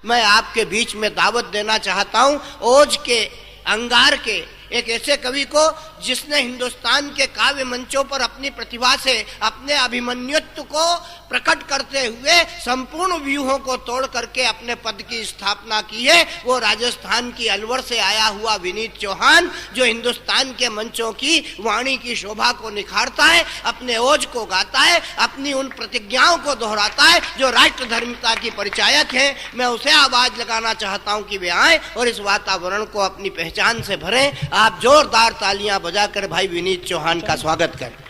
मैं आपके बीच में दावत देना चाहता हूं ओज के अंगार के एक ऐसे कवि को जिसने हिंदुस्तान के काव्य मंचों पर अपनी प्रतिभा से अपने अभिमन्युत्व को प्रकट करते हुए संपूर्ण व्यूहों को तोड़ करके अपने पद की स्थापना की है। वो राजस्थान की अलवर से आया हुआ विनीत चौहान, जो हिंदुस्तान के मंचों की वाणी की शोभा को निखारता है, अपने ओज को गाता है, अपनी उन प्रतिज्ञाओं को दोहराता है जो राष्ट्र धर्मिता की परिचायक है। मैं उसे आवाज लगाना चाहता हूं कि वे आए और इस वातावरण को अपनी पहचान से भरें। आप जोरदार तालियां बजाकर भाई विनीत चौहान का स्वागत करें।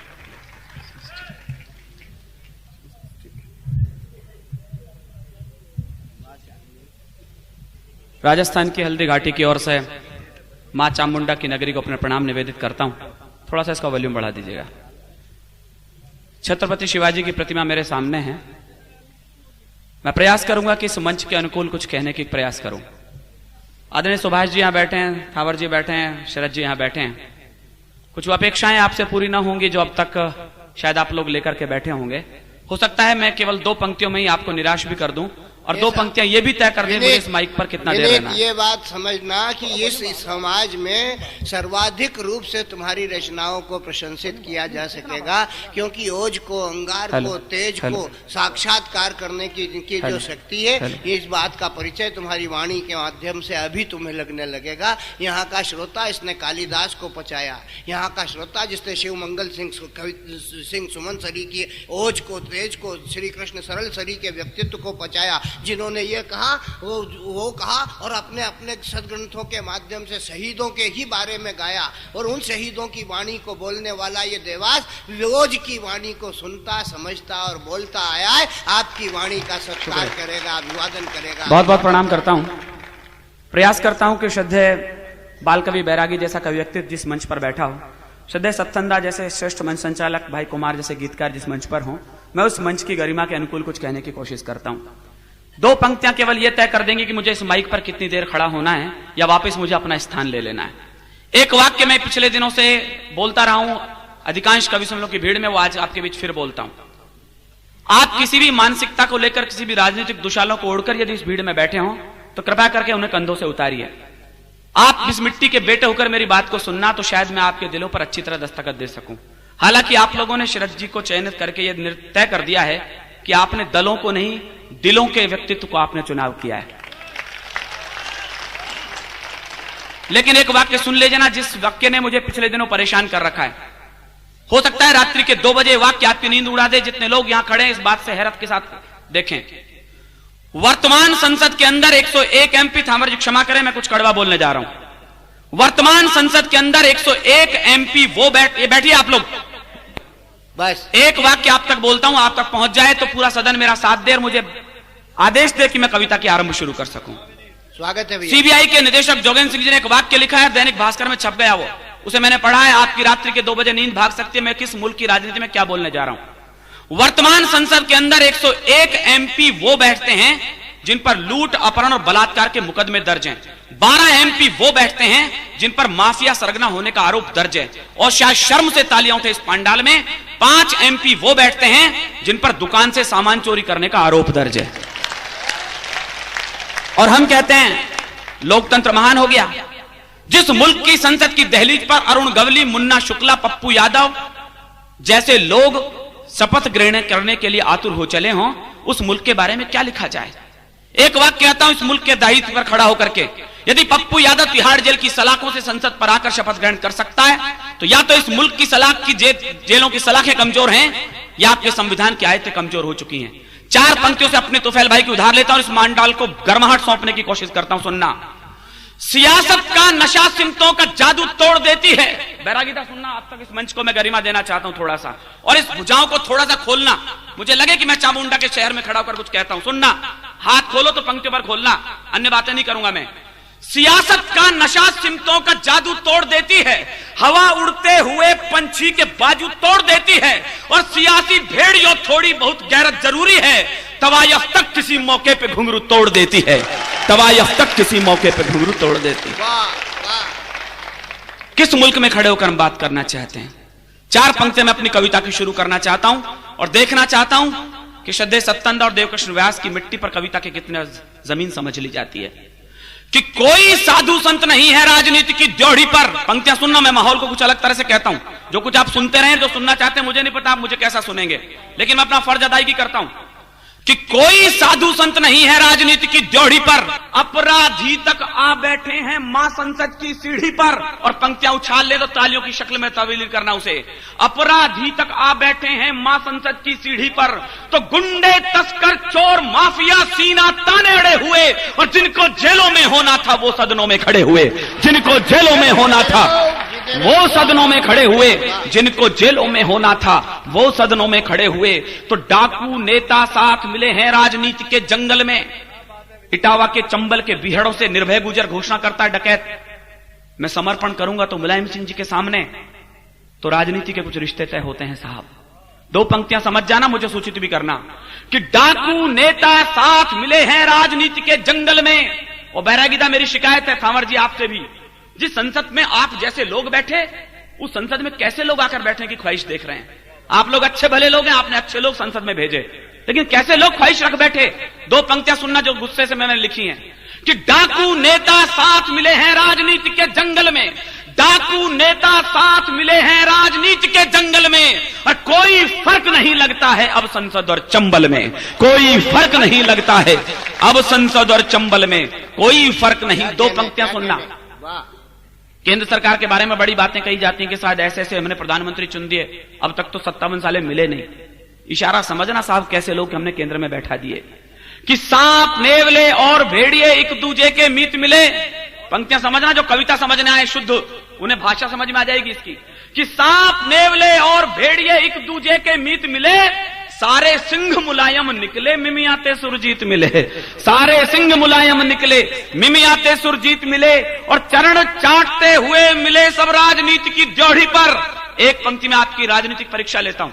राजस्थान की हल्दी घाटी की ओर से मां चामुंडा की नगरी को अपने प्रणाम निवेदित करता हूं। थोड़ा सा इसका वॉल्यूम बढ़ा दीजिएगा। छत्रपति शिवाजी की प्रतिमा मेरे सामने है। मैं प्रयास करूंगा कि इस मंच के अनुकूल कुछ कहने की प्रयास करूं। आदरणीय सुभाष जी यहां बैठे हैं, थावर जी बैठे हैं, शरद जी यहां बैठे हैं। कुछ अपेक्षाएं आपसे पूरी ना होंगी जो अब तक शायद आप लोग लेकर के बैठे होंगे। हो सकता है मैं केवल 2 पंक्तियों में ही आपको निराश भी कर दूं और 2 पंक्तियां ये भी तय कर दें मुझे इस माइक पर कितना देर रहना है। ये बात समझना कि इस समाज में सर्वाधिक रूप से तुम्हारी रचनाओं को प्रशंसित किया जा सकेगा, क्योंकि ओज को, अंगार को, तेज को साक्षात्कार करने की इनकी जो शक्ति है, इस बात का परिचय तुम्हारी वाणी के माध्यम से अभी तुम्हें लगने लगेगा। यहाँ का श्रोता इसने कालिदास को पचाया, यहाँ का श्रोता जिसने शिव मंगल सिंह सुमन सरी की ओज को, तेज को, श्री कृष्ण सरल सरी के व्यक्तित्व को पचाया, जिन्होंने ये कहा वो कहा और अपने अपने सदग्रंथों के माध्यम से शहीदों के ही बारे में गाया। और उन शहीदों की वाणी को बोलने वाला ये देवास ओज की वाणी को सुनता, समझता और बोलता आया है। आपकी वाणी का सत्कार करेगा, अभिवादन करेगा। बहुत बहुत प्रणाम करता हूं। प्रयास करता हूं कि श्रद्धेय बाल कवि बैरागी जैसा कवि व्यक्तित्व जिस मंच पर बैठा हो, श्रद्धेय सत्संदा जैसे श्रेष्ठ मंच संचालक भाई कुमार जैसे गीतकार जिस मंच पर हो, मैं उस मंच की गरिमा के अनुकूल कुछ कहने की कोशिश करता हूं। 2 पंक्तियां केवल यह तय कर देंगे कि मुझे इस माइक पर कितनी देर खड़ा होना है या वापस मुझे अपना स्थान ले लेना है। एक वाक्य मैं पिछले दिनों से बोलता रहा हूं, अधिकांश कवि सम्मेलनों की भीड़ में, वो आज आपके बीच फिर बोलता हूं। आप किसी भी मानसिकता को लेकर, किसी भी राजनीतिक दुशालों को ओढ़कर यदि इस भीड़ में बैठे हों तो कृपया करके उन्हें कंधों से उतारिए। आप इस मिट्टी के बेटे होकर मेरी बात को सुनना तो शायद मैं आपके दिलों पर अच्छी तरह दस्तखत दे सकूं। हालांकि आप लोगों ने शरद जी को चयनित करके यह तय कर दिया है कि आपने दलों को नहीं, दिलों के व्यक्तित्व को आपने चुनाव किया है। लेकिन एक वाक्य सुन ले जाना जिस वाक्य ने मुझे पिछले दिनों परेशान कर रखा है। हो सकता है रात्रि के 2 बजे वाक्य आपकी नींद उड़ा दे। जितने लोग यहां खड़े हैं इस बात से हैरत के साथ देखें। वर्तमान संसद के अंदर 101 एमपी, थावर जी क्षमा करें मैं कुछ कड़वा बोलने जा रहा हूं। वर्तमान संसद के अंदर 101 एमपी वो बैठिए आप लोग। बस एक वाक्य आप तक बोलता हूं, आप तक पहुंच जाए तो पूरा सदन मेरा साथ दे और मुझे आदेश दे कि मैं कविता की आरंभ शुरू कर सकूं। स्वागत है भैया। सीबीआई के निदेशक जोगेंद्र सिंह जी ने एक वाक्य लिखा है, दैनिक भास्कर में छप गया, वो उसे मैंने पढ़ा है। आपकी रात्रि के 2 बजे नींद भाग सकती है। मैं किस मुल्क की राजनीति में क्या बोलने जा रहा हूं। वर्तमान संसद के अंदर 101 एमपी वो बैठते हैं जिन पर लूट, अपहरण और बलात्कार के मुकदमे दर्ज हैं। 12 एमपी वो बैठते हैं जिन पर माफिया सरगना होने का आरोप दर्ज है। और शायद शर्म से तालियां उठे इस पंडाल में 5 एमपी वो बैठते हैं जिन पर दुकान से सामान चोरी करने का आरोप दर्ज है। और हम कहते हैं लोकतंत्र महान हो गया। जिस मुल्क की संसद की दहलीज पर अरुण गवली, मुन्ना शुक्ला, पप्पू यादव जैसे लोग शपथ ग्रहण करने के लिए आतुर हो चले हों, उस मुल्क के बारे में क्या लिखा जाए। एक वाक्य कहता हूं इस मुल्क के दायित्व पर खड़ा होकर के, यदि पप्पू यादव तिहाड़ जेल की सलाखों से संसद पर आकर शपथ ग्रहण कर सकता है तो या तो इस मुल्क की सलाख की जेलों की सलाखें कमजोर हैं या आपके संविधान की आयतें कमजोर हो चुकी हैं। 4 पंक्तियों से अपने तुफैल भाई की उधार लेता हूं, इस मांडाल को गर्माहट सौंपने की कोशिश करता हूं। सुनना, सियासत का नशा सिमतों का जादू तोड़ देती है। बैरागीता सुनना, अब तक इस मंच को मैं गरिमा देना चाहता हूं थोड़ा सा, और इस भुजाओं को थोड़ा सा खोलना। मुझे लगे कि मैं चामुंडा के शहर में खड़ा होकर कुछ कहता हूं। सुनना, हाथ खोलो तो पंक्ति पर खोलना, अन्य बातें नहीं करूंगा मैं। सियासत का नशा सिमतों का जादू तोड़ देती है, हवा उड़ते हुए पंछी के बाजू तोड़ देती है, और सियासी भेड़ियों थोड़ी बहुत गैरत जरूरी है, तवायफ तक किसी मौके पे घुंघरू तोड़ देती है, तवायफ तक किसी मौके पे घुंघरू तोड़ देती है। किस मुल्क में खड़े होकर हम बात करना चाहते हैं। 4 पंक्ति में अपनी कविता की शुरू करना चाहता हूं और देखना चाहता हूं कि श्रद्धेय सत्यानंद और देवकृष्ण व्यास की मिट्टी पर कविता के कितने जमीन समझ ली जाती है कि कोई साधु संत नहीं है राजनीति की ड्योढ़ी पर। पंक्तियां सुनना, मैं माहौल को कुछ अलग तरह से कहता हूं, जो कुछ आप सुनते रहे, जो सुनना चाहते हैं, मुझे नहीं पता आप मुझे कैसा सुनेंगे, लेकिन मैं अपना फर्ज अदायगी करता हूं कि कोई साधु संत नहीं है राजनीति की ड्योढ़ी पर, अपराधी तक आ बैठे हैं मां संसद की सीढ़ी पर। और पंक्तियां उछाल ले तो तालियों की शक्ल में तब्दील करना उसे, अपराधी तक आ बैठे हैं मां संसद की सीढ़ी पर, तो गुंडे तस्कर चोर माफिया सीना ताने अड़े हुए, और जिनको जेलों में होना था वो सदनों में खड़े हुए, जिनको जेलों में होना था वो सदनों में खड़े हुए, जिनको जेलों में होना था वो सदनों में खड़े हुए। तो डाकू नेता साथ मिले हैं राजनीति के जंगल में। इटावा के चंबल के बिहड़ों से निर्भय गुजर घोषणा करता है डकैत, मैं समर्पण करूंगा तो मुलायम सिंह जी के सामने, तो राजनीति के कुछ रिश्ते तय होते हैं साहब। दो पंक्तियां समझ जाना, मुझे सूचित भी करना कि डाकू नेता साथ मिले हैं राजनीति के जंगल में। और बैरागीदा मेरी शिकायत है थावर जी आपसे भी, जिस संसद में आप जैसे लोग बैठे, उस संसद में कैसे लोग आकर बैठने की ख्वाहिश देख रहे हैं। आप लोग अच्छे भले लोग हैं, आपने अच्छे लोग संसद में भेजे, लेकिन कैसे लोग ख्वाहिश रख बैठे। दो पंक्तियां सुनना जो गुस्से से मैंने लिखी हैं कि डाकू नेता साथ मिले हैं राजनीति के जंगल में, डाकू नेता साथ मिले हैं राजनीति के जंगल में, और कोई फर्क नहीं लगता है अब संसद और चंबल में, कोई फर्क नहीं लगता है अब संसद और चंबल में, कोई फर्क नहीं। दो पंक्तियां सुनना, केंद्र सरकार के बारे में बड़ी बातें कही जाती हैं कि शायद ऐसे ऐसे हमने प्रधानमंत्री चुन दिए, अब तक तो 57 साल मिले नहीं। इशारा समझना साहब कैसे लोग हमने केंद्र में बैठा दिए कि सांप नेवले और भेड़िए एक दूजे के मीत मिले। पंक्तियां समझना, जो कविता समझना है शुद्ध उन्हें भाषा समझ में आ जाएगी इसकी, कि सांप नेवले और भेड़िए एक दूजे के मीत मिले, सारे सिंह मुलायम निकले मिमियाते सुरजीत मिले, सारे सिंह मुलायम निकले मिमियाते सुरजीत मिले, और चरण चाटते हुए मिले सब राजनीति की ड्योढ़ी पर। एक पंक्ति में आपकी राजनीतिक परीक्षा लेता हूं,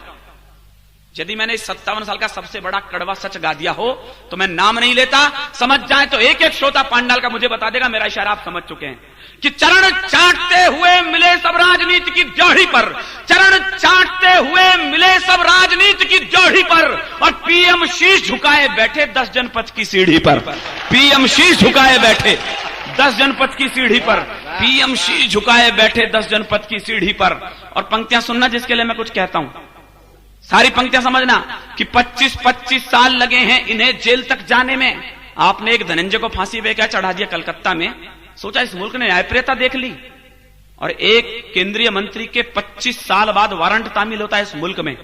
यदि मैंने इस 57 साल का सबसे बड़ा कड़वा सच गा दिया हो तो मैं नाम नहीं लेता, समझ जाए तो एक एक श्रोता पांडाल का मुझे बता देगा, मेरा इशारा आप समझ चुके हैं कि चरण चाटते हुए मिले सब राजनीति की ड्योढ़ी पर, चरण चाटते हुए मिले सब राजनीति की ड्योढ़ी पर, और पीएम शीश झुकाए बैठे 10 जनपद की सीढ़ी पर, पीएम शीश झुकाए बैठे 10 जनपद की सीढ़ी पर, पीएम शीश झुकाए बैठे 10 जनपद की सीढ़ी पर। और पंक्तियां सुनना जिसके लिए मैं कुछ कहता हूं, सारी पंक्तियां समझना कि 25-25 साल लगे हैं इन्हें जेल तक जाने में। आपने एक धनंजय को फांसी पे क्या चढ़ा दिया कलकत्ता में, सोचा इस मुल्क ने न्यायप्रियता देख ली, और एक केंद्रीय मंत्री के 25 साल बाद वारंट तामील होता है इस मुल्क में।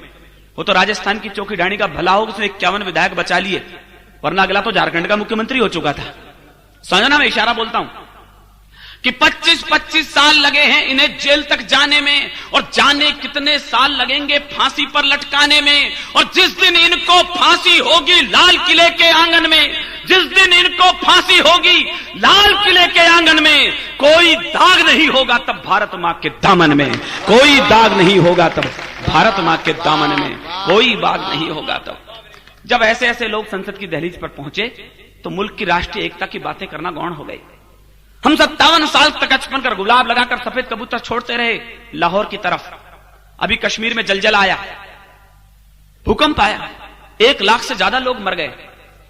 वो तो राजस्थान की चौकी ढाणी का भला हो, उसने 51 विधायक बचा लिए, वरना अगला तो झारखंड का मुख्यमंत्री हो चुका था। समझना, मैं इशारा बोलता हूं कि 25-25 साल लगे हैं इन्हें जेल तक जाने में, और जाने कितने साल लगेंगे फांसी पर लटकाने में। और जिस दिन इनको फांसी होगी लाल किले के आंगन में, जिस दिन इनको फांसी होगी लाल किले के आंगन में, कोई दाग नहीं होगा तब भारत मां के दामन में, कोई दाग नहीं होगा तब भारत मां के दामन में, कोई दाग नहीं होगा तब। जब ऐसे ऐसे लोग संसद की दहलीज पर पहुंचे तो मुल्क की राष्ट्रीय एकता की बातें करना गौण हो गई। हम 57 साल तक अचपन कर गुलाब लगाकर सफेद कबूतर छोड़ते रहे लाहौर की तरफ। अभी कश्मीर में जलजला आया, भूकंप आया, 1 लाख से ज्यादा लोग मर गए।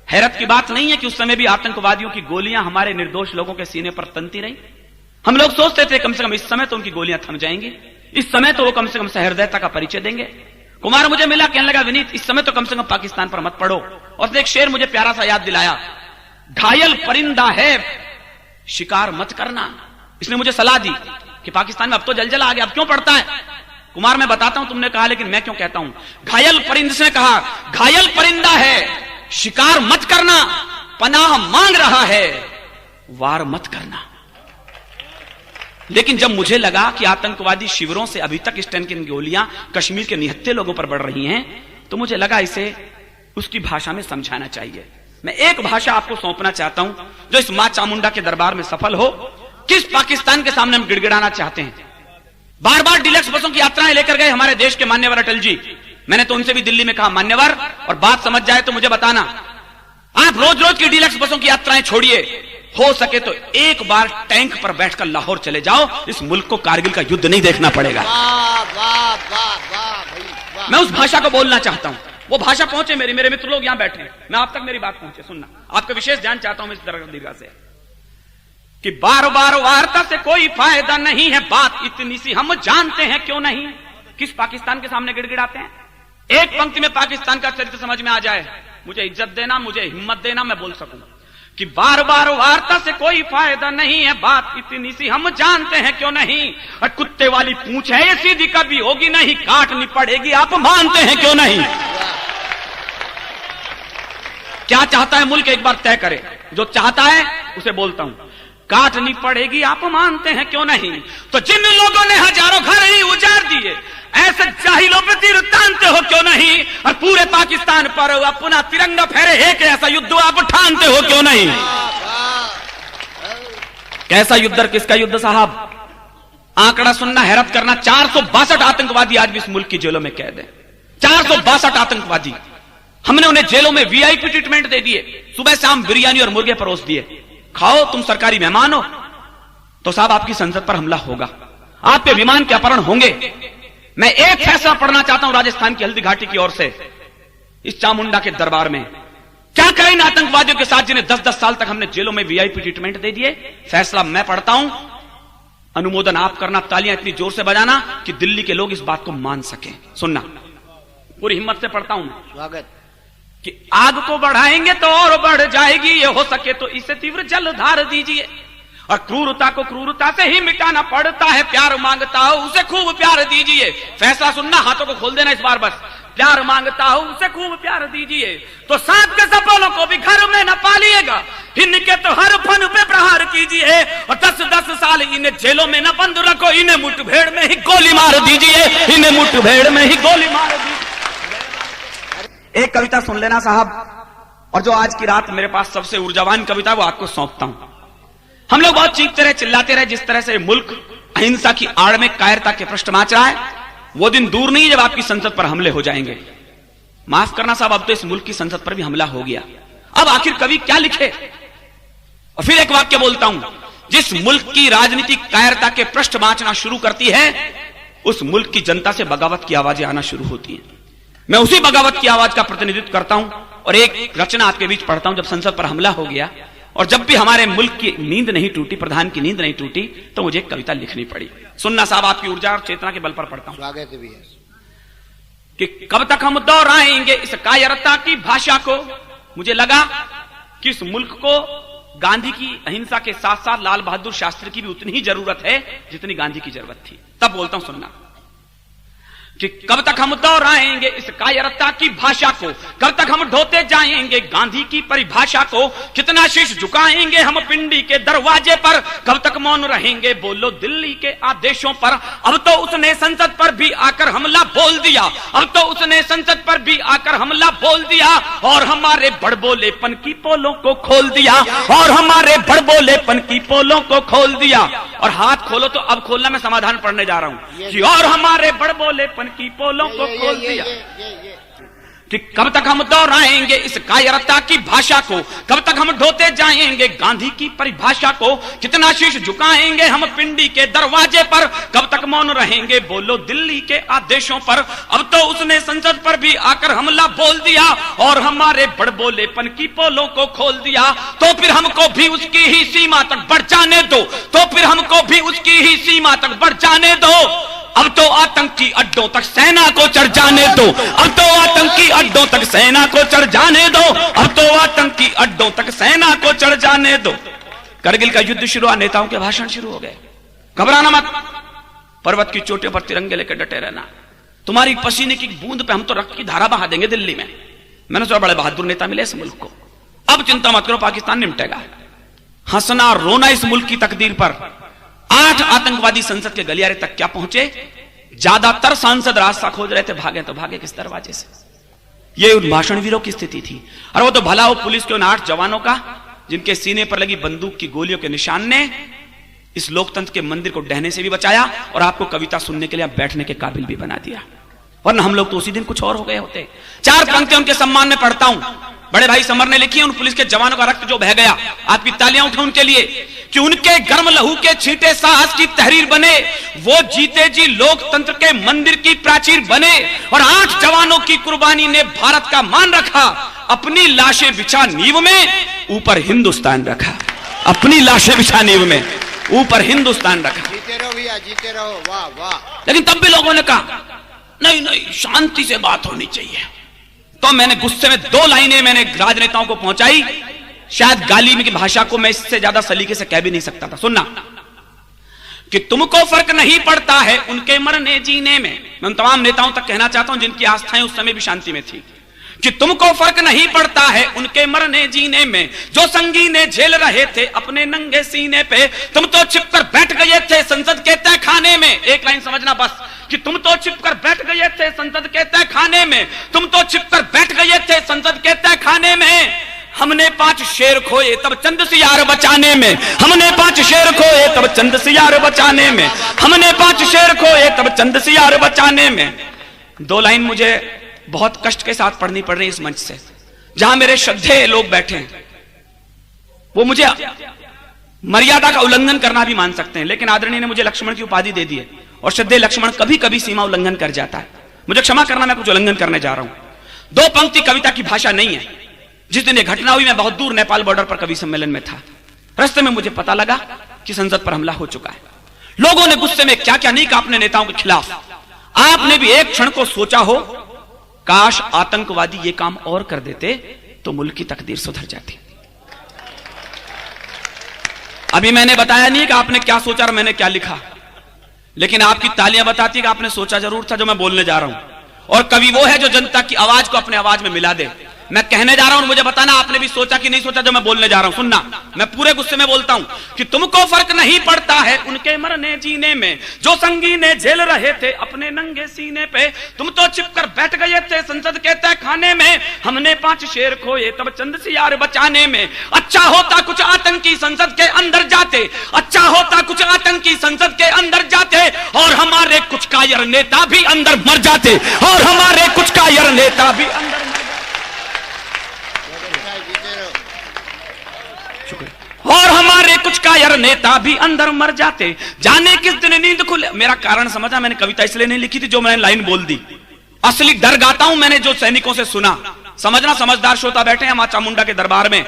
हैरत की बात नहीं है कि उस समय भी आतंकवादियों की गोलियां हमारे निर्दोष लोगों के सीने पर तनती रही। हम लोग सोचते थे कम से कम इस समय तो उनकी गोलियां थम जाएंगी, इस समय तो वो कम से कम सहृदयता का परिचय देंगे। कुमार मुझे मिला, कहने लगा विनीत इस समय तो कम से कम पाकिस्तान पर मत पड़ो। और उसने एक शेर मुझे प्यारा सा याद दिलाया, घायल परिंदा है शिकार मत करना। इसने मुझे सलाह दी कि पाकिस्तान में अब तो जलजला आ गया, अब क्यों पड़ता है। कुमार मैं बताता हूं, तुमने कहा लेकिन मैं क्यों कहता हूं। घायल परिंदे से कहा, घायल परिंदा है शिकार मत करना, पनाह मांग रहा है वार मत करना। लेकिन जब मुझे लगा कि आतंकवादी शिविरों से अभी तक इस टन की गोलियां कश्मीर के निहत्थे लोगों पर बढ़ रही हैं, तो मुझे लगा इसे उसकी भाषा में समझाना चाहिए। मैं एक भाषा आपको सौंपना चाहता हूं जो इस मां चामुंडा के दरबार में सफल हो। किस पाकिस्तान के सामने हम गिड़गिड़ाना चाहते हैं। बार बार डीलक्स बसों की यात्राएं लेकर गए हमारे देश के मान्यवर अटल जी। मैंने तो उनसे भी दिल्ली में कहा, मान्यवर, और बात समझ जाए तो मुझे बताना, आप रोज रोज की डीलक्स बसों की यात्राएं छोड़िए, हो सके तो एक बार टैंक पर बैठकर लाहौर चले जाओ, इस मुल्क को कारगिल का युद्ध नहीं देखना पड़ेगा। मैं उस भाषा को बोलना चाहता हूं। वो भाषा पहुंचे मेरे मित्र लोग यहां बैठे हैं, मैं आप तक मेरी बात पहुंचे, सुनना, आपका विशेष ध्यान चाहता हूं मैं इस दीर्घा से कि बार बार वार्ता से कोई फायदा नहीं है, बात इतनी सी हम जानते हैं क्यों नहीं। किस पाकिस्तान के सामने गिड़गिड़ाते हैं? एक पंक्ति में पाकिस्तान का चरित्र समझ में आ जाए, मुझे इज्जत देना, मुझे हिम्मत देना, मैं बोल सकूं कि बार बार वार्ता से कोई फायदा नहीं है, बात इतनी सी हम जानते हैं क्यों नहीं। और कुत्ते वाली पूंछ है ये सीधी कभी होगी नहीं, काटनी पड़ेगी आप मानते हैं क्यों नहीं। क्या चाहता है मुल्क एक बार तय करे, जो चाहता है उसे बोलता हूं, काटनी पड़ेगी आप मानते हैं क्यों नहीं। तो जिन लोगों ने हजारों घर ही उजाड़ दिए, ऐसे जाहिलों पर तीर तानते हो क्यों नहीं। और पूरे पाकिस्तान पर अपना तिरंगा फहरे एक ऐसा युद्ध आप ठानते हो क्यों नहीं। कैसा युद्ध और किसका युद्ध साहब? आंकड़ा सुनना, हैरत करना, 462 आतंकवादी आज भी इस मुल्क की जेलों में कैद है। 462 आतंकवादी, हमने उन्हें जेलों में वीआईपी ट्रीटमेंट दे दिए, सुबह शाम बिरयानी और मुर्गे परोस दिए, खाओ तुम सरकारी मेहमान हो। तो साहब आपकी संसद पर हमला होगा, आपके विमान के अपहरण होंगे। मैं एक फैसला पढ़ना चाहता हूं राजस्थान की हल्दी घाटी की ओर से, इस चामुंडा के दरबार में क्या करें इन आतंकवादियों के साथ जिन्हें 10-10 साल तक हमने जेलों में वीआईपी ट्रीटमेंट दे दिए। फैसला मैं पढ़ता हूं, अनुमोदन आप करना, तालियां इतनी जोर से बजाना कि दिल्ली के लोग इस बात को मान सकें। सुनना, पूरी हिम्मत से पढ़ता हूं मैं। स्वागत कि आग को बढ़ाएंगे तो और बढ़ जाएगी, ये हो सके तो इसे तीव्र जलधार दीजिए। और क्रूरता को क्रूरता से ही मिटाना पड़ता है, प्यार मांगता हो उसे खूब प्यार दीजिए। फैसला सुनना, हाथों को खोल देना इस बार बस। प्यार मांगता हो उसे खूब प्यार दीजिए, तो साथ के सफलों को भी घर में न पालिएगा, इनके तो हर फन पे प्रहार कीजिए। और 10-10 साल इन्हें जेलों में न बंद रखो, इन्हें मुठभेड़ में ही गोली मार दीजिए, इन्हें मुठभेड़ में ही गोली मार दीजिए। एक कविता सुन लेना साहब, और जो आज की रात मेरे पास सबसे ऊर्जावान कविता वो आपको सौंपता हूं। हम लोग बहुत चीखते रहे, चिल्लाते रहे, जिस तरह से मुल्क अहिंसा की आड़ में कायरता के पृष्ठ माच रहा है, वो दिन दूर नहीं जब आपकी संसद पर हमले हो जाएंगे। माफ करना साहब, अब तो इस मुल्क की संसद पर भी हमला हो गया। अब आखिर कवि क्या लिखे। और फिर एक वाक्य बोलता हूं, जिस मुल्क की राजनीति कायरता के पृष्ठ माचना शुरू करती है, उस मुल्क की जनता से बगावत की आवाजें आना शुरू होती हैं। मैं उसी बगावत की आवाज का प्रतिनिधित्व करता हूं और एक रचना आपके बीच पढ़ता हूं। जब संसद पर हमला हो गया और जब भी हमारे मुल्क की नींद नहीं टूटी, प्रधान की नींद नहीं टूटी, तो मुझे एक कविता लिखनी पड़ी। सुनना साहब, आपकी ऊर्जा और चेतना के बल पर पढ़ता हूं। स्वागत भी है कि कब तक हम दोहराएंगे इस कायरता की भाषा को। मुझे लगा कि इस मुल्क को गांधी की अहिंसा के साथ साथ लाल बहादुर शास्त्री की भी उतनी ही जरूरत है जितनी गांधी की जरूरत थी। तब बोलता हूं, सुनना, कि कब तक हम दोहराएंगे इस कायरता की भाषा को, कब तक हम ढोते जाएंगे गांधी की परिभाषा को, कितना शीश झुकाएंगे हम पिंडी के दरवाजे पर, कब तक मौन रहेंगे बोलो दिल्ली के आदेशों पर। अब तो उसने संसद पर भी आकर हमला बोल दिया, अब तो उसने संसद पर भी आकर हमला बोल दिया, और हमारे बड़बोलेपन की पोलों को खोल दिया, और हमारे बड़बोलेपन की पोलों को खोल दिया। और हाथ खोलो तो अब खोलना, मैं समाधान पढ़ने जा रहा हूं कि और हमारे बड़बोलेपन की पोलों को खोल दिया। कि कब तक हम दोहराएंगे इस कायरता की भाषा को, कब तक हम ढोते जाएंगे गांधी की परिभाषा को, कितना शीश झुकाएंगे हम पिंडी के दरवाजे पर, कब तक मौन रहेंगे बोलो दिल्ली के आदेशों पर। अब तो उसने संसद पर भी आकर हमला बोल दिया, और हमारे बड़बोलेपन की पोलों को खोल दिया। तो फिर हमको भी उसकी ही सीमा तक बढ़ जाने दो, तो फिर हमको भी उसकी ही सीमा तक बढ़ जाने दो। अब तो आतंकी अड्डों तक सेना को चढ़ जाने दो, अब तो आतंकी अड्डों तक सेना को चढ़ जाने दो, अब तो आतंकी अड्डों तक सेना को चढ़ जाने दो। करगिल का युद्ध शुरू हुआ, नेताओं के भाषण शुरू हो गए। घबराना मत, पर्वत की चोटियों पर तिरंगे लेकर डटे रहना, तुम्हारी पसीने की बूंद पे हम तो रक्त की धारा बहा देंगे दिल्ली में। मैंने सोचा बड़े बहादुर नेता मिले इस मुल्क को, अब चिंता मत करो, पाकिस्तान निपटेगा। हंसना रोना इस मुल्क की तकदीर पर। 8 आतंकवादी संसद के गलियारे तक क्या पहुंचे, ज्यादातर सांसद रास्ता खोज रहे थे, भागे तो भागे किस दरवाजे से। ये उन भाषण वीरों की स्थिति थी। और वो तो भला हो पुलिस के उन 8 जवानों का जिनके सीने पर लगी बंदूक की गोलियों के निशान ने इस लोकतंत्र के मंदिर को ढहने से भी बचाया, और आपको कविता सुनने के लिए बैठने के काबिल भी बना दिया। वरना हम लोग तो उसी दिन कुछ और हो गए होते। 4 पंक्तियां उनके सम्मान में पढ़ता हूं। बड़े भाई समर ने लिखी है, उन पुलिस के जवानों का रक्त जो बह गया, आपकी तालियां उठे उनके लिए, कि उनके गर्म लहू के छींटे साहस की तहरीर बने, वो जीते जी लोकतंत्र के मंदिर की प्राचीर बने। और 8 जवानों की कुर्बानी ने भारत का मान रखा, अपनी लाशें बिछा नींव में ऊपर हिंदुस्तान रखा, अपनी लाशें बिछा नींव में ऊपर हिंदुस्तान रखा। जीते रहो भैया, जीते रहो, वाह वाह। लेकिन तब भी लोगों ने कहा नहीं नहीं, शांति से बात होनी चाहिए। तो मैंने गुस्से में 2 लाइनें मैंने राजनेताओं को पहुंचाई, शायद गाली की भाषा को मैं इससे ज्यादा सलीके से कह भी नहीं सकता था। सुनना कि तुमको फर्क नहीं पड़ता है उनके मरने जीने में। मैं उन तमाम नेताओं तक कहना चाहता हूं जिनकी आस्थाएं उस समय भी शांति में थी, कि तुमको फर्क नहीं पड़ता है उनके मरने जीने में, जो संगीने झेल रहे थे अपने नंगे सीने पे, तुम तो छिपकर बैठ गए थे संसद के तहखाने में। एक लाइन समझना बस, कि तुम तो छिपकर बैठ गए थे संसद के तहखाने में, तुम तो छिपकर बैठ गए थे संसद के तहखाने में। हमने 5 शेर खोए तब चंद सियार बचाने में, हमने 5 शेर खोए तब चंद सियार बचाने में, हमने 5 शेर खोए तब चंद सियार बचाने में। 2 लाइन मुझे बहुत कष्ट के साथ पढ़नी पड़ रही इस मंच से, जहां मेरे श्रद्धेय लोग बैठे हैं। वो मुझे मर्यादा का उल्लंघन करना भी मान सकते हैं, लेकिन आदरणीय ने मुझे लक्ष्मण की उपाधि दे दी है, और श्रद्धेय लक्ष्मण कभी कभी सीमा उल्लंघन कर जाता है। मुझे क्षमा करना, मैं कुछ उल्लंघन करने जा रहा हूं। 2 पंक्ति कविता की भाषा नहीं है। जिस दिन ये घटना हुई मैं बहुत दूर नेपाल बॉर्डर पर कवि सम्मेलन में था। रास्ते में मुझे पता लगा कि संसद पर हमला हो चुका है। लोगों ने गुस्से में क्या क्या नहीं कहा अपने नेताओं के खिलाफ। आपने भी एक क्षण को सोचा हो, काश आतंकवादी ये काम और कर देते तो मुल्क की तकदीर सुधर जाती। अभी मैंने बताया नहीं कि आपने क्या सोचा और मैंने क्या लिखा, लेकिन आपकी तालियां बताती है कि आपने सोचा जरूर था जो मैं बोलने जा रहा हूं। और कवि वो है जो जनता की आवाज को अपने आवाज में मिला दे। मैं कहने जा रहा हूं, मुझे बताना आपने भी सोचा कि नहीं सोचा जो मैं बोलने जा रहा हूं। सुनना, मैं पूरे गुस्से में बोलता हूं कि तुमको फर्क नहीं पड़ता है उनके मरने जीने में, जो संगीने झेल रहे थे अपने नंगे सीने पे, तुम तो छिपकर बैठ गए थे संसद के तहखाने में। हमने 5 शेर खोए तब चंद सियार बचाने में। अच्छा होता कुछ आतंकी संसद के अंदर जाते, अच्छा होता कुछ आतंकी संसद के अंदर जाते, और हमारे कुछ कायर नेता भी अंदर मर जाते, और हमारे कुछ कायर नेता भी अंदर और हमारे कुछ कायर नेता भी अंदर मर जाते। जाने किस दिन नींद खुले। मेरा कारण समझा, मैंने कविता इसलिए नहीं लिखी थी जो मैंने लाइन बोल दी। असली डर गाता हूं मैंने जो सैनिकों से सुना। समझना, समझदार श्रोता बैठे हैं मां चामुंडा के दरबार में,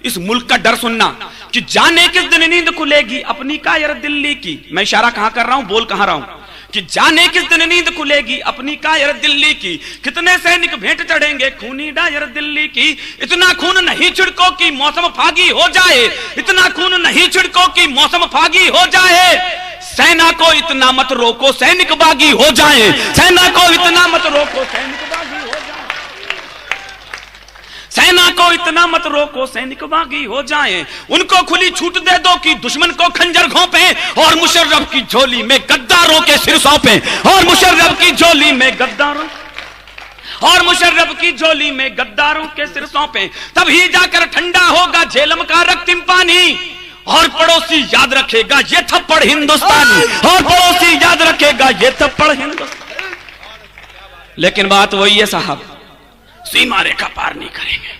इस मुल्क का डर सुनना कि जाने किस दिन नींद खुलेगी अपनी कायर दिल्ली की। मैं इशारा कहां कर रहा हूं, बोल कहां रहा हूं, कि जाने किस दिन नींद खुलेगी अपनी कायर दिल्ली की। कितने सैनिक भेंट चढ़ेंगे खूनी डायर दिल्ली की। इतना खून नहीं छिड़को कि मौसम फागी हो जाए, इतना खून नहीं छिड़को कि मौसम फागी हो जाए। सेना को इतना मत रोको सैनिक बागी हो जाए, सेना को इतना मत रोको सैनिक बागी हो जाए, सेना को इतना मत रोको सैनिक बागी हो जाए। उनको खुली छूट दे दो कि दुश्मन को खंजर घोंपे, और मुशर्रफ की झोली में गद्दारों के सिर सौंपे, और मुशर्रफ की झोली में गद्दारों, और मुशर्रफ की झोली में गद्दारों के सिर सौंपे। तभी जाकर ठंडा होगा झेलम का रक्तिम पानी, और पड़ोसी याद रखेगा ये थप्पड़ हिंदुस्तानी, और पड़ोसी याद रखेगा ये थप्पड़ हिंदुस्तानी। लेकिन बात वही है साहब, सीमा रेखा पार नहीं करेंगे,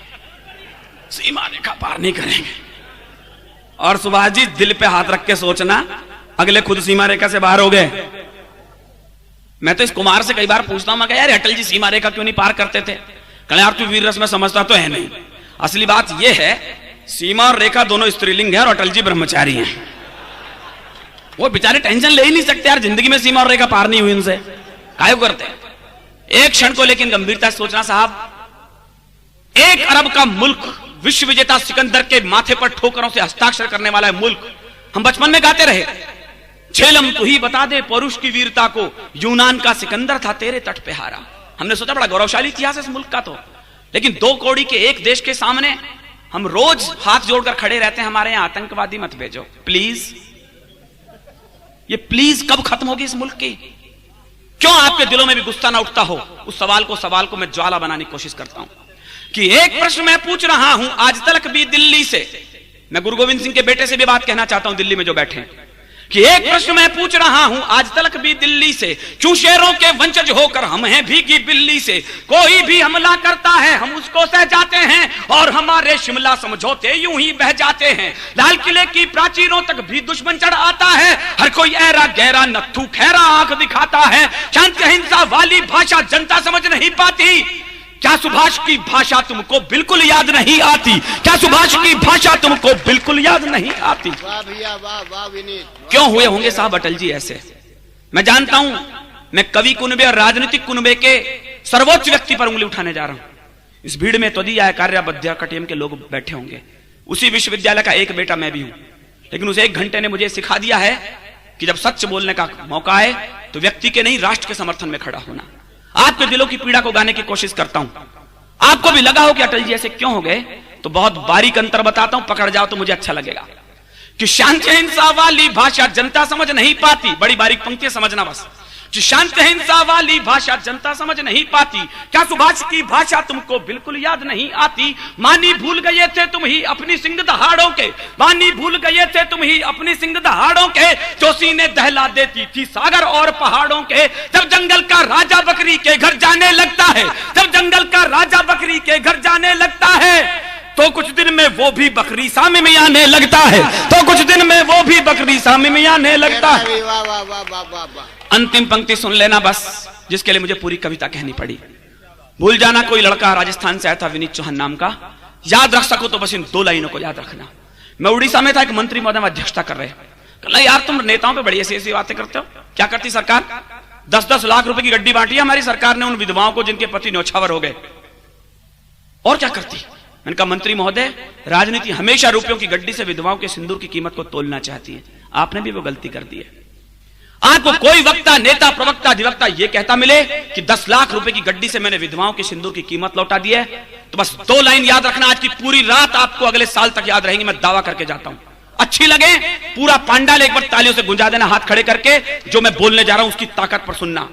सीमा रेखा पार नहीं करेंगे। और सुभाष जी दिल पे हाथ रख के सोचना, अगले खुद सीमा रेखा से बाहर हो गए। मैं तो इस कुमार से कई बार पूछता हूं, मैं कहा यार अटल जी सीमा रेखा क्यों नहीं पार करते थे? कहना यार तू वीर रस में समझता तो है नहीं। असली बात यह है, सीमा और रेखा दोनों स्त्रीलिंग है और अटल जी ब्रह्मचारी हैं। वो बेचारे टेंशन ले ही नहीं सकते यार, जिंदगी में सीमा और रेखा पार नहीं हुई उनसे, काहे करते हैं? एक क्षण को लेकिन गंभीरता से सोचना साहब, 1 अरब का मुल्क, विश्व विजेता सिकंदर के माथे पर ठोकरों से हस्ताक्षर करने वाला है मुल्क। हम बचपन में गाते रहे, झेलम तू ही बता दे पौरुष की वीरता को, यूनान का सिकंदर था तेरे तट पे हारा। हमने सोचा बड़ा गौरवशाली इतिहास है इस मुल्क का तो, लेकिन 2 कौड़ी के एक देश के सामने हम रोज हाथ जोड़कर खड़े रहते हैं, हमारे यहां आतंकवादी मत भेजो प्लीज। ये प्लीज कब खत्म होगी इस मुल्क की? क्यों आपके दिलों में भी गुस्सा ना उठता हो? उस सवाल को मैं ज्वाला बनाने की कोशिश करता हूं कि एक प्रश्न मैं पूछ रहा हूं आज तक भी दिल्ली से, मैं गुरु गोविंद सिंह के बेटे से भी बात कहना चाहता हूं दिल्ली में जो बैठे हैं, कि एक प्रश्न मैं पूछ रहा हूं आज तलक भी दिल्ली से, क्यों शेरों के वंशज होकर हम हैं भीगी बिल्ली से। कोई भी हमला करता है हम उसको सह जाते हैं, और हमारे शिमला समझौते यूं ही बह जाते हैं। लाल किले की प्राचीरों तक भी दुश्मन चढ़ आता है, हर कोई ऐरा गहरा नत्थू खैरा आंख दिखाता है। शांति अहिंसा वाली भाषा जनता समझ नहीं पाती। क्या सुभाष की भाषा तुमको बिल्कुल याद नहीं आती? क्या सुभाष की भाषा तुमको बिल्कुल याद नहीं आती? वाह भैया वाह, वाह विनीत। क्यों हुए होंगे साहब अटल जी ऐसे? मैं जानता हूं, मैं कवि कुनबे और राजनीतिक कुनबे के सर्वोच्च व्यक्ति पर उंगली उठाने जा रहा हूं। इस भीड़ में त्वदीय कार्य बद्या कटियम के लोग बैठे होंगे। उसी विश्वविद्यालय का एक बेटा मैं भी हूं, लेकिन उस 1 घंटे ने मुझे सिखा दिया है कि जब सच बोलने का मौका आए तो व्यक्ति के नहीं राष्ट्र के समर्थन में खड़ा होना। आपके दिलों की पीड़ा को गाने की कोशिश करता हूं। आपको भी लगा हो कि अटल जी ऐसे क्यों हो गए, तो बहुत बारीक अंतर बताता हूं, पकड़ जाओ तो मुझे अच्छा लगेगा। कि शांति अहिंसा वाली भाषा जनता समझ नहीं पाती, बड़ी बारीक पंक्ति समझना बस। कि शांति अहिंसा वाली भाषा जनता समझ नहीं पाती। क्या सुभाष की भाषा तुमको बिल्कुल याद नहीं आती? मानी भूल गए थे तुम ही अपनी सिंग दहाड़ों के, मानी भूल गए थे तुम ही अपनी सिंग दहाड़ों के, जो सीने दहला देती थी सागर और पहाड़ों के। जब जंगल का राजा बकरी के घर जाने लगता है, जब जंगल का राजा बकरी के घर जाने लगता है, तो कुछ दिन में वो भी बकरी सामे में आने लगता है, तो कुछ दिन में वो भी बकरी सामे में आने लगता है। वाह वाह वाह वाह वाह वाह। अंतिम पंक्ति सुन लेना बस, जिसके लिए मुझे पूरी कविता कहनी पड़ी। भूल जाना कोई लड़का राजस्थान से आया था विनीत चौहान नाम का, याद रख सको तो बस इन 2 लाइनों को याद रखना। मैं उड़ीसा में था, एक मंत्री महोदय में अध्यक्षता कर रहे। कहला यार तुम नेताओं पे बड़ी ऐसी बातें करते हो। क्या करती सरकार? 10-10 लाख रुपए की गड्डी बांटी है हमारी सरकार ने उन विधवाओं को जिनके पति न्यौछावर हो गए। और क्या करती? मैंने कहा मंत्री महोदय, राजनीति हमेशा रुपयों की गड्डी से विधवाओं के सिंदूर की कीमत को तोलना चाहती है। आपने भी वो गलती कर दी है। आपको कोई वक्ता, नेता, प्रवक्ता, अधिवक्ता ये कहता मिले कि 10 लाख रुपए की गड्डी से मैंने विधवाओं के सिंदूर की कीमत लौटा दी है, तो बस 2 लाइन याद रखना। आज की पूरी रात आपको अगले साल तक याद रहेंगी, मैं दावा करके जाता हूं। अच्छी लगे पूरा पांडाल एक बार तालियों से गुंजा देना हाथ खड़े करके। जो मैं बोलने जा रहा हूं उसकी ताकत पर सुनना।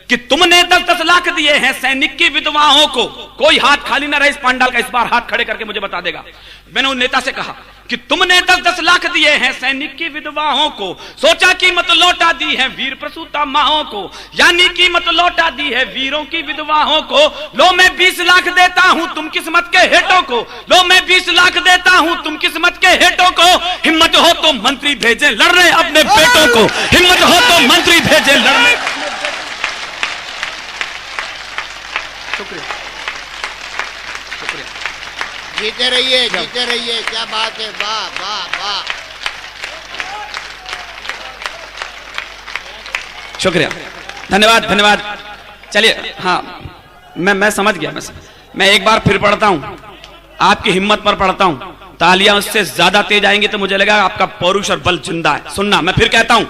कि तुमने 10-10 लाख दिए हैं सैनिक की विधवाओं को। कोई हाथ खाली ना रहे इस पांडाल का, इस बार हाथ खड़े करके मुझे बता देगा। मैंने उन नेता से कहा कि तुमने 10-10 लाख दिए हैं सैनिक की विधवाओं को, सोचा कीमत लौटा दी है वीर प्रसूता माओं को, यानी कीमत लौटा दी है वीरों की विधवाओं को। लो मैं 20 लाख देता हूं तुम किस्मत के हेटों को, लो मैं 20 लाख देता हूं तुम किस्मत के हेटों को। हिम्मत हो तो मंत्री भेजे लड़ने अपने बेटों को, हिम्मत हो तो मंत्री भेजे लड़ने। शुक्रिया शुक्रिया। जीते रहिए जीते रहिए। क्या बात है, वाह वाह वाह। शुक्रिया, धन्यवाद धन्यवाद। चलिए हाँ, मैं समझ गया। मैं एक बार फिर पढ़ता हूं, आपकी हिम्मत पर पढ़ता हूं। तालियां उससे ज्यादा तेज आएंगी तो मुझे लगा आपका पौरुष और बल जिंदा है। सुनना, मैं फिर कहता हूं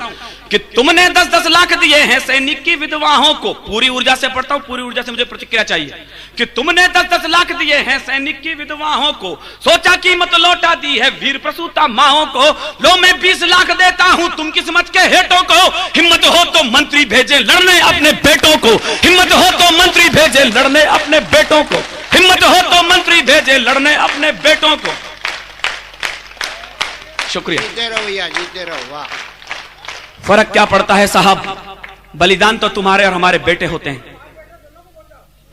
कि तुमने 10-10 लाख दिए हैं सैनिक की विधवाओं को। पूरी ऊर्जा से पढ़ता हूं, पूरी ऊर्जा से मुझे प्रतिक्रिया चाहिए। कि तुमने 10-10 लाख दिए हैं सैनिक की विधवाओं को, सोचा कीमत लौटा दी है वीर प्रसूता माओं को। लो मैं 20 लाख देता हूं तुम किस्मत के हेटों को। हिम्मत हो तो मंत्री भेजे लड़ने अपने बेटों को, हिम्मत हो तो मंत्री भेजे लड़ने अपने बेटों को, हिम्मत हो तो मंत्री भेजे लड़ने अपने बेटों को। शुक्रिया। जीते रहो भैया, जीते रहो। वाह। फर्क क्या पड़ता है साहब, बलिदान तो तुम्हारे और हमारे बेटे होते हैं।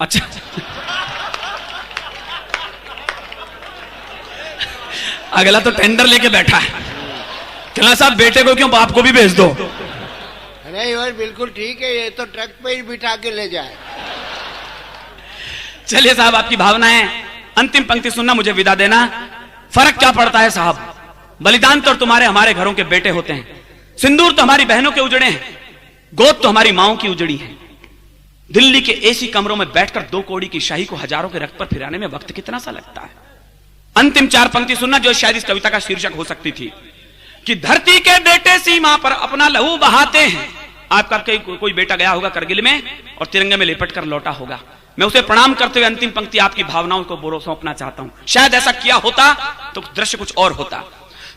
अच्छा अगला तो टेंडर लेके बैठा है। कहना साहब बेटे को क्यों, बाप को भी भेज दो। नहीं भाई बिल्कुल ठीक है, ये तो ट्रक पे ही बिठा के ले जाए। चलिए साहब, आपकी भावनाएं। अंतिम पंक्ति सुनना, मुझे विदा देना। फर्क क्या पड़ता है साहब, बलिदान तो तुम्हारे हमारे घरों के बेटे होते हैं। सिंदूर तो हमारी बहनों के उजड़े हैं, गोद तो हमारी माओं की उजड़ी है। दिल्ली के एसी कमरों में बैठकर 2 कौड़ी की शाही को हजारों के रथ पर फिराने में वक्त कितना सा लगता है। अंतिम 4 पंक्ति सुनना, जो शायद इस कविता का शीर्षक हो सकती थी। कि धरती के बेटे सीमा पर अपना लहू बहाते हैं। आपका कोई बेटा गया होगा करगिल में और तिरंगे में लिपट कर लौटा होगा। मैं उसे प्रणाम करते हुए अंतिम पंक्ति आपकी भावनाओं को बोरो सौंपना चाहता हूं। शायद ऐसा किया होता तो दृश्य कुछ और होता।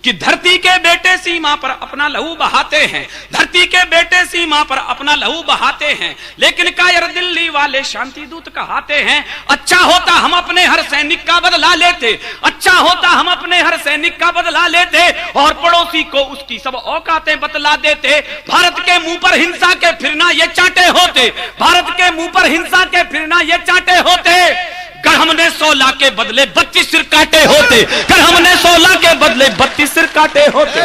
कि धरती के बेटे सीमा पर अपना लहू बहाते हैं, धरती के बेटे सीमा पर अपना लहू बहाते हैं, लेकिन कायर दिल्ली वाले शांति दूत कहाते हैं अच्छा होता हम अपने हर सैनिक का बदला लेते, अच्छा होता हम अपने हर सैनिक का बदला लेते और पड़ोसी को उसकी सब औकातें बतला देते। भारत के मुंह पर हिंसा के फिरना ये चांटे होते, भारत के मुंह पर हिंसा के फिरना ये चांटे होते। कर हमने 16 के बदले 32 सिर काटे होते, कर हमने 16 के बदले 32 सिर काटे होते,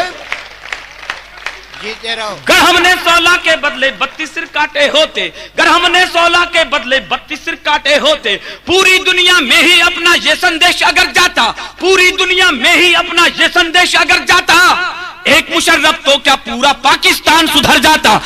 जीते रहो। कर हमने 16 के बदले 32 सिर काटे होते, कर हमने 16 के बदले 32 सिर काटे होते। पूरी दुनिया में ही अपना ये संदेश अगर जाता, पूरी दुनिया में ही अपना ये संदेश अगर जाता, एक मुशर्रफ तो क्या पूरा पाकिस्तान सुधर जाता,